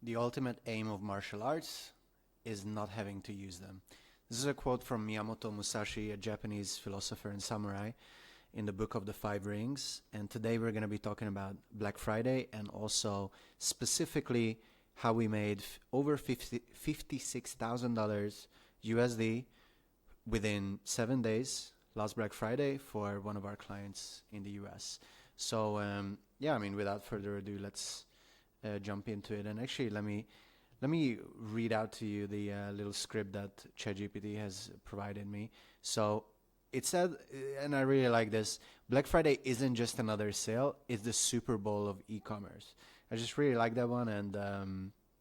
The ultimate aim of martial arts is not having to use them. This is a quote from Miyamoto Musashi, a Japanese philosopher and samurai, in the Book of the Five Rings. And today we're going to be talking about Black Friday and also specifically how we made over $56,000 USD within 7 days last Black Friday for one of our clients in the US. So without further ado, let's jump into it. And actually, let me read out to you the little script that ChatGPT has provided me. So it said, and I really like this, Black Friday isn't just another sale, it's the Super Bowl of e-commerce. I just really like that one. And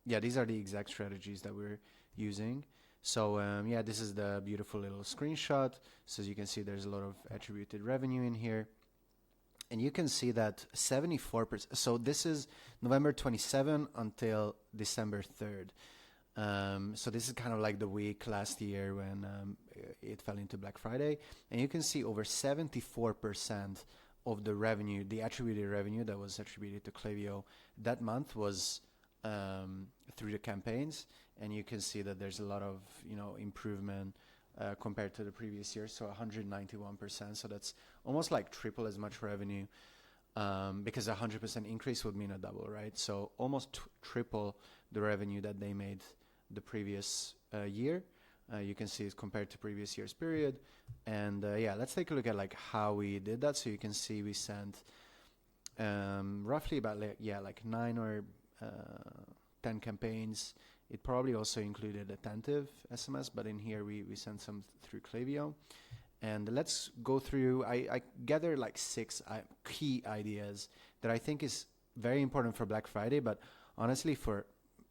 these are the exact strategies that we're using. So this is the beautiful little screenshot. So as you can see, there's a lot of attributed revenue in here. And you can see that 74%, so this is November 27 until December 3rd. So this is kind of like the week last year when it fell into Black Friday. And you can see over 74% of the revenue, the attributed revenue that was attributed to Klaviyo that month was through the campaigns. And you can see that there's a lot of, improvement compared to the previous year, so 191%. So that's almost like triple as much revenue, because 100% increase would mean a double, right? So almost triple the revenue that they made the previous year. You can see it's compared to previous year's period. And let's take a look at like how we did that. So you can see we sent roughly about 9 or 10 campaigns. It probably also included attentive SMS, but in here we sent some through Klaviyo. And let's go through, I gathered like 6 key ideas that I think is very important for Black Friday, but honestly for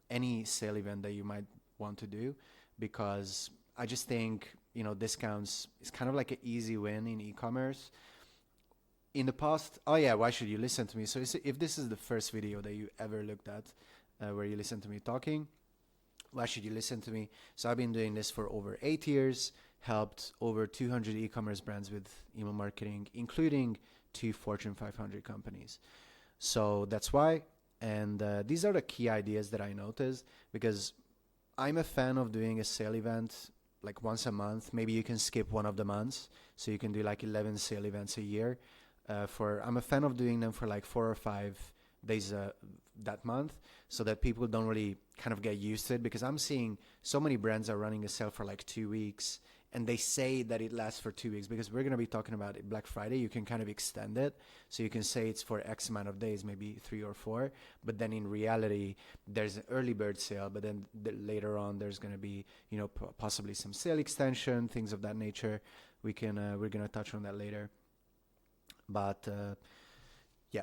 any sale event that you might want to do, because I just think, discounts is kind of like an easy win in e-commerce. In the past, why should you listen to me? So if this is the first video that you ever looked at where you listen to me talking, why should you listen to me? So I've been doing this for over 8 years, helped over 200 e-commerce brands with email marketing, including 2 Fortune 500 companies. So that's why. And these are the key ideas that I noticed, because I'm a fan of doing a sale event like once a month. Maybe you can skip one of the months. So you can do like 11 sale events a year. I'm a fan of doing them for like 4 or 5 days that month, so that people don't really kind of get used to it, because I'm seeing so many brands are running a sale for like 2 weeks and they say that it lasts for 2 weeks, because we're going to be talking about it Black Friday. You can kind of extend it, so you can say it's for X amount of days, maybe 3 or 4, but then in reality there's an early bird sale, but then later on there's going to be possibly some sale extension, things of that nature. We're going to touch on that later. But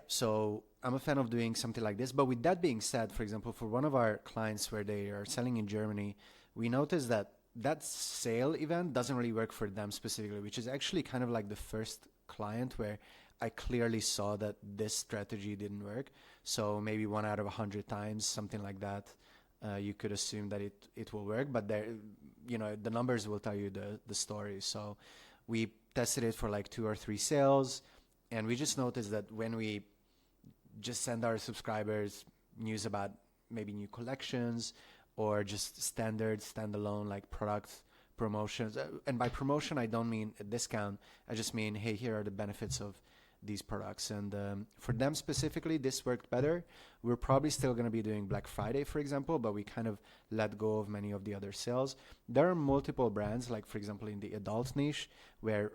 so I'm a fan of doing something like this. But with that being said, for example, for one of our clients where they are selling in Germany, we noticed that sale event doesn't really work for them specifically, which is actually kind of like the first client where I clearly saw that this strategy didn't work. So maybe 1 out of 100 times, something like that, you could assume that it will work. But the numbers will tell you the story. So we tested it for like 2 or 3 sales. And we just noticed that when we just send our subscribers news about maybe new collections or just standalone like product promotions. And by promotion, I don't mean a discount. I just mean, hey, here are the benefits of these products. And for them specifically, this worked better. We're probably still going to be doing Black Friday, for example, but we kind of let go of many of the other sales. There are multiple brands, like for example in the adult niche, where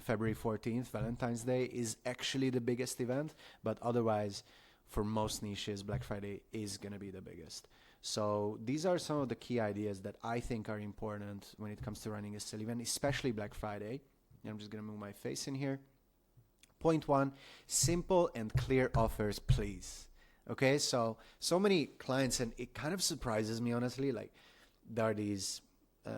February 14th, Valentine's Day, is actually the biggest event, but otherwise for most niches, Black Friday is going to be the biggest. So these are some of the key ideas that I think are important when it comes to running a sale event, especially Black Friday. And I'm just going to move my face in here. Point 1, simple and clear offers, please. Okay, so many clients, and it kind of surprises me, honestly, like there are these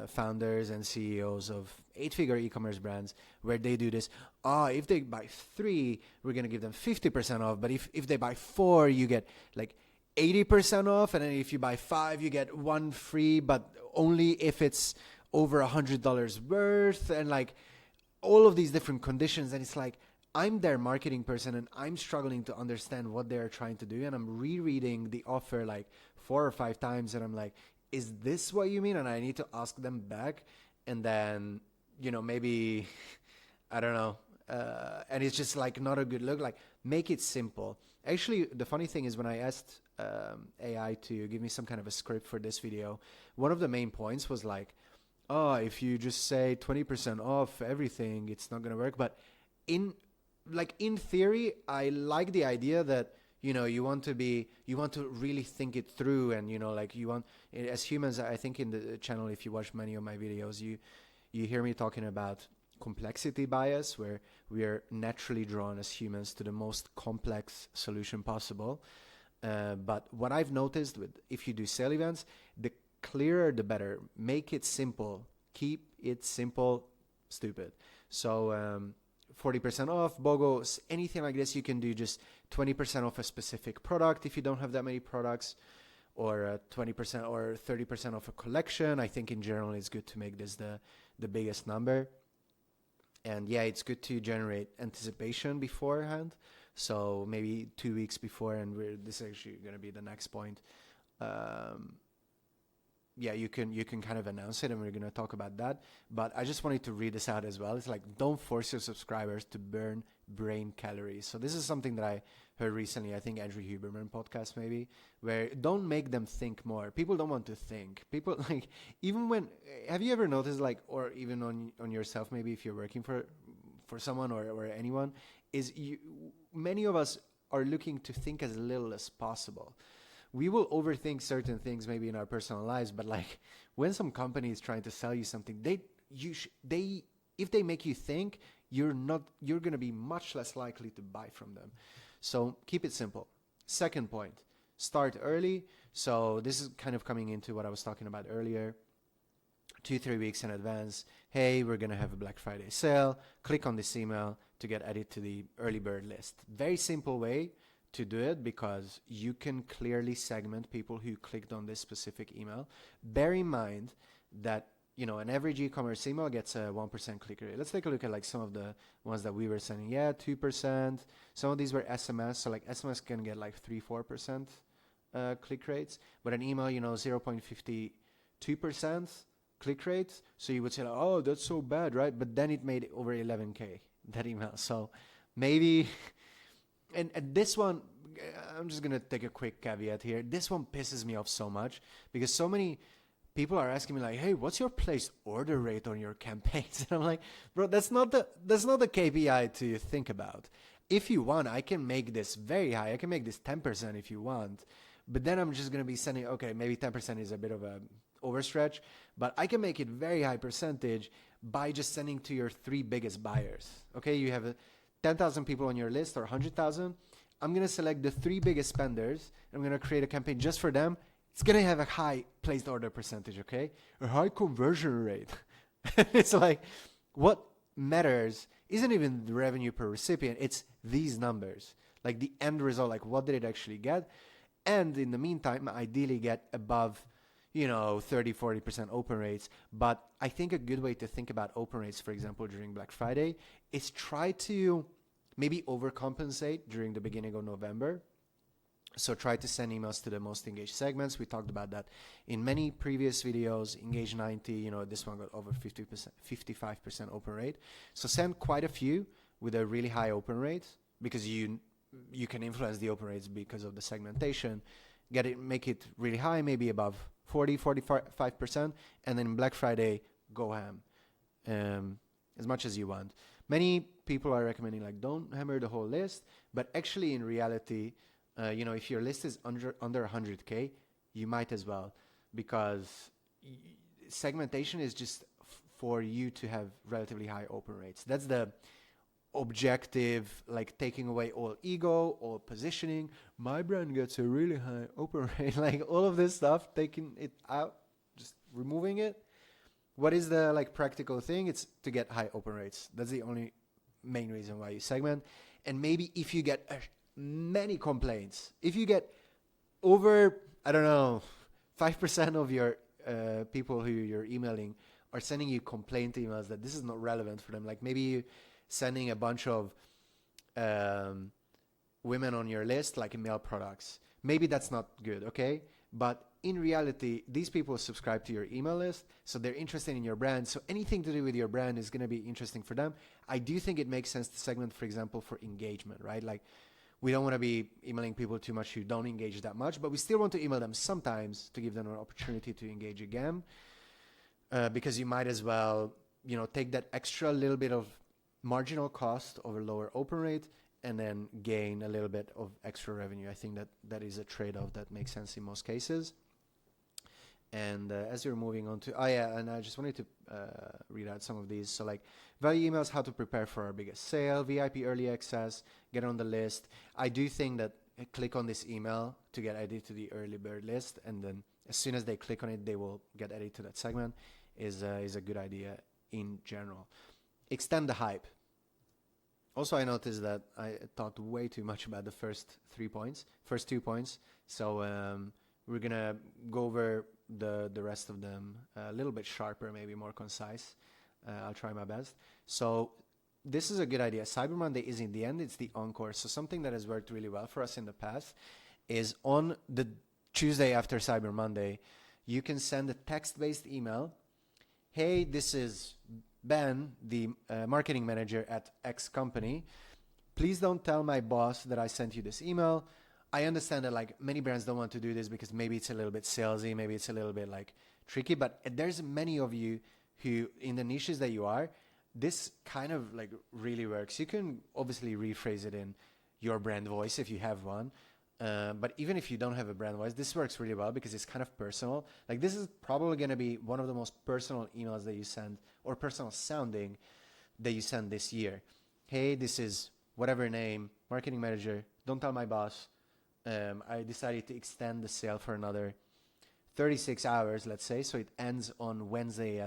founders and CEOs of 8-figure e-commerce brands where they do this. If they buy 3, we're going to give them 50% off. But if they buy 4, you get like 80% off. And then if you buy 5, you get 1 free, but only if it's over $100 worth, and like all of these different conditions. And it's like, I'm their marketing person and I'm struggling to understand what they're trying to do, and I'm rereading the offer like 4 or 5 times, and I'm like, is this what you mean? And I need to ask them back, and then, maybe, I don't know, and it's just like not a good look. Like, make it simple. Actually, the funny thing is when I asked AI to give me some kind of a script for this video, one of the main points was like, oh, if you just say 20% off everything, it's not going to work. But in theory, I like the idea that, you want to really think it through, and, as humans, I think in the channel, if you watch many of my videos, you hear me talking about complexity bias, where we are naturally drawn as humans to the most complex solution possible. But what I've noticed if you do sale events, the clearer the better. Make it simple. Keep it simple, stupid. So 40% off, BOGO, anything like this, you can do just 20% off a specific product if you don't have that many products, or 20% or 30% off a collection. I think in general it's good to make this the biggest number. And yeah, it's good to generate anticipation beforehand. So maybe 2 weeks before, and this is actually going to be the next point. Yeah, you can kind of announce it, and we're going to talk about that. But I just wanted to read this out as well. It's like, don't force your subscribers to burn brain calories. So this is something that I heard recently, I think Andrew Huberman podcast maybe, where don't make them think more. People don't want to think. People, like, even when, have you ever noticed, like, or even on yourself, maybe if you're working for someone or anyone, many of us are looking to think as little as possible. We will overthink certain things maybe in our personal lives, but like when some company is trying to sell you something, if they make you think, you're going to be much less likely to buy from them. So keep it simple. Second point, start early. So this is kind of coming into what I was talking about earlier. 2-3 weeks in advance. Hey, we're going to have a Black Friday sale. Click on this email to get added to the early bird list. Very simple way to do it, because you can clearly segment people who clicked on this specific email. Bear in mind that, an average e-commerce email gets a 1% click rate. Let's take a look at like some of the ones that we were sending. Yeah, 2%. Some of these were SMS. So like SMS can get like 3-4% click rates, but an email, 0.52% click rate. So you would say, oh, that's so bad, right? But then it made over 11K, that email. So maybe... And this one, I'm just going to take a quick caveat here. This one pisses me off so much, because so many people are asking me like, hey, what's your placed order rate on your campaigns? And I'm like, bro, that's not the KPI to think about. If you want, I can make this very high. I can make this 10% if you want. But then I'm just going to be sending, okay, maybe 10% is a bit of a overstretch, but I can make it very high percentage by just sending to your 3 biggest buyers. Okay, you have 10,000 people on your list, or 100,000. I'm going to select the 3 biggest spenders. I'm going to create a campaign just for them. It's going to have a high placed order percentage, okay? A high conversion rate. It's like, what matters isn't even the revenue per recipient. It's these numbers, like the end result, like what did it actually get? And in the meantime, ideally get above, 30-40% open rates. But I think a good way to think about open rates, for example, during Black Friday, is try to maybe overcompensate during the beginning of November. So try to send emails to the most engaged segments. We talked about that in many previous videos. Engage 90, this one got over 50%, 55% open rate. So send quite a few with a really high open rate, because you can influence the open rates because of the segmentation. Make it really high, maybe above 40-45%, and then Black Friday, go ham as much as you want. Many people are recommending like, don't hammer the whole list, but actually in reality, if your list is under 100K, you might as well, because segmentation is just for you to have relatively high open rates. That's the objective, like taking away all ego, all positioning. My brand gets a really high open rate, like all of this stuff, taking it out, just removing it. What is the like practical thing? It's to get high open rates. That's the only main reason why you segment. And maybe if you get many complaints, if you get over, 5% of your people who you're emailing are sending you complaint emails that this is not relevant for them, like maybe you sending a bunch of women on your list, like in male products. Maybe that's not good, okay? But in reality, these people subscribe to your email list, so they're interested in your brand. So anything to do with your brand is going to be interesting for them. I do think it makes sense to segment, for example, for engagement, right? Like, we don't want to be emailing people too much who don't engage that much, but we still want to email them sometimes to give them an opportunity to engage again, because you might as well, take that extra little bit of marginal cost over lower open rate and then gain a little bit of extra revenue. I think that is a trade-off that makes sense in most cases. And as you're moving on to, and I just wanted to read out some of these. So like value emails, how to prepare for our biggest sale, VIP early access, get on the list. I do think that click on this email to get added to the early bird list. And then as soon as they click on it, they will get added to that segment is a good idea in general. Extend the hype. Also, I noticed that I talked way too much about the first 2 points. So we're going to go over the rest of them a little bit sharper, maybe more concise. I'll try my best. So this is a good idea. Cyber Monday is in the end, it's the encore. So something that has worked really well for us in the past is on the Tuesday after Cyber Monday, you can send a text-based email. Hey, this is Ben, the marketing manager at X company. Please don't tell my boss that I sent you this email. I understand that like many brands don't want to do this because maybe it's a little bit salesy, maybe it's a little bit like tricky, but there's many of you who in the niches that you are, this kind of like really works. You can obviously rephrase it in your brand voice if you have one. But even if you don't have a brand voice, this works really well because it's kind of personal. Like this is probably going to be one of the most personal emails that you send, or personal sounding that you send this year. Hey, this is whatever name, marketing manager, don't tell my boss. I decided to extend the sale for another 36 hours, let's say. So it ends on Wednesday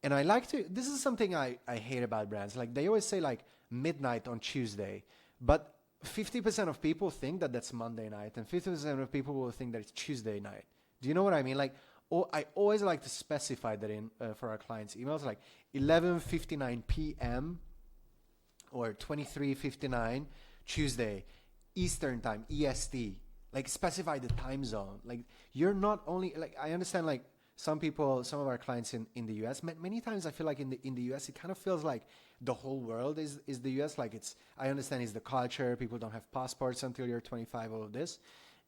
and I like to, this is something I hate about brands. Like they always say like midnight on Tuesday, but 50% of people think that that's Monday night and 50% of people will think that it's Tuesday night. Do you know what I mean? Like, I always like to specify that in for our clients' emails, like 11:59 p.m. or 23:59 Tuesday, Eastern time, EST. Like specify the time zone. Like you're not only, like I understand like some of our clients in the US, many times I feel like in the US, it kind of feels like the whole world is the US. Like I understand it's the culture. People don't have passports until you're 25, all of this.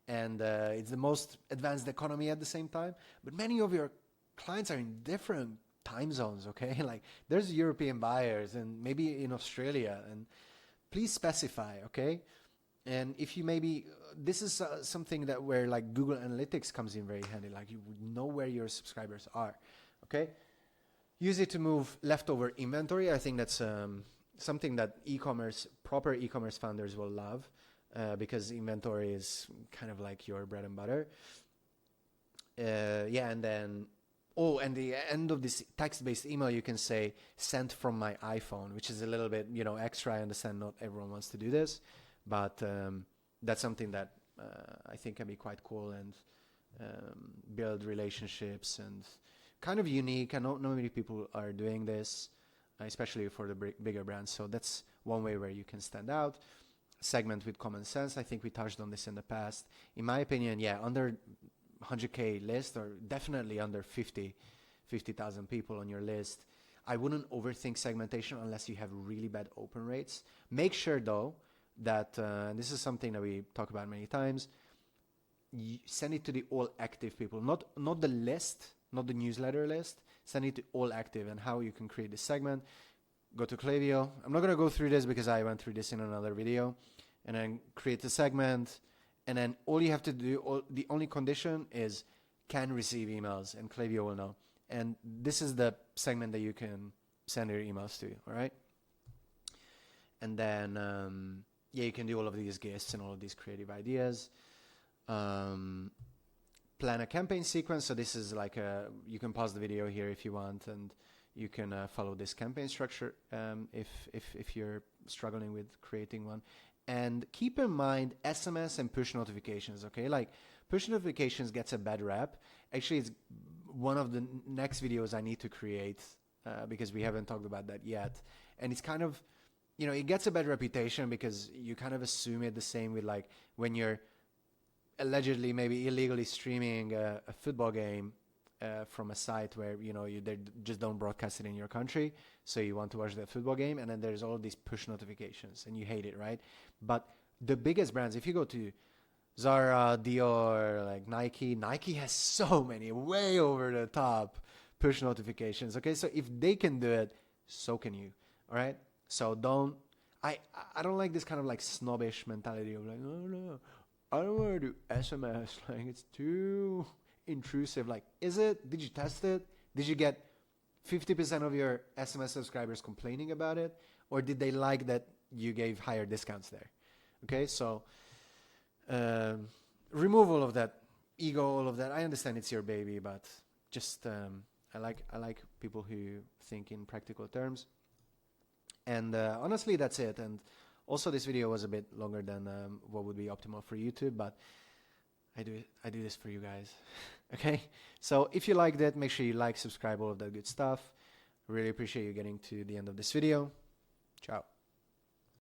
And it's the most advanced economy at the same time. But many of your clients are in different time zones, okay? Like there's European buyers and maybe in Australia. And please specify, okay? And if you maybe, this is something that where like Google Analytics comes in very handy. Like you would know where your subscribers are, okay? Use it to move leftover inventory. I think that's something that proper e-commerce founders will love. Because inventory is kind of like your bread and butter. And then, and the end of this text-based email, you can say, sent from my iPhone, which is a little bit, extra. I understand not everyone wants to do this, but that's something that I think can be quite cool and build relationships and kind of unique. I know not many people are doing this, especially for the bigger brands. So that's one way where you can stand out. Segment with common sense. I think we touched on this in the past. In my opinion, under 100K list, or definitely under 50,000 people on your list, I wouldn't overthink segmentation unless you have really bad open rates. Make sure though that, and this is something that we talk about many times, you send it to the all active people, not the list, not the newsletter list. Send it to all active. And how you can create this segment. Go to Klaviyo. I'm not going to go through this because I went through this in another video. And then create a segment. And then all you have to do, the only condition is can receive emails. And Klaviyo will know. And this is the segment that you can send your emails to. All right. And then, you can do all of these guests and all of these creative ideas. Plan a campaign sequence. So this is like you can pause the video here if you want. And you can follow this campaign structure if you're struggling with creating one. And keep in mind SMS and push notifications, okay? Like push notifications gets a bad rap. Actually, it's one of the next videos I need to create because we haven't talked about that yet. And it's kind of it gets a bad reputation because you kind of assume it the same with like when you're allegedly maybe illegally streaming a football game from a site where they just don't broadcast it in your country, so you want to watch the football game, and then there's all these push notifications and you hate it, right? But the biggest brands, if you go to Zara, Dior, like Nike has so many way over the top push notifications. Okay, so if they can do it, so can you. All right, so I don't like this kind of like snobbish mentality of like, oh no, I don't want to do SMS, like it's too intrusive. Like, is it? Did you test it? Did you get 50% of your SMS subscribers complaining about it, or did they like that you gave higher discounts there? Okay, so remove all of that ego, all of that. I understand it's your baby, but just I like people who think in practical terms. And honestly, that's it. And also, this video was a bit longer than what would be optimal for YouTube, but I do this for you guys. Okay, so if you liked it, make sure you like, subscribe, all of that good stuff. Really appreciate you getting to the end of this video. Ciao.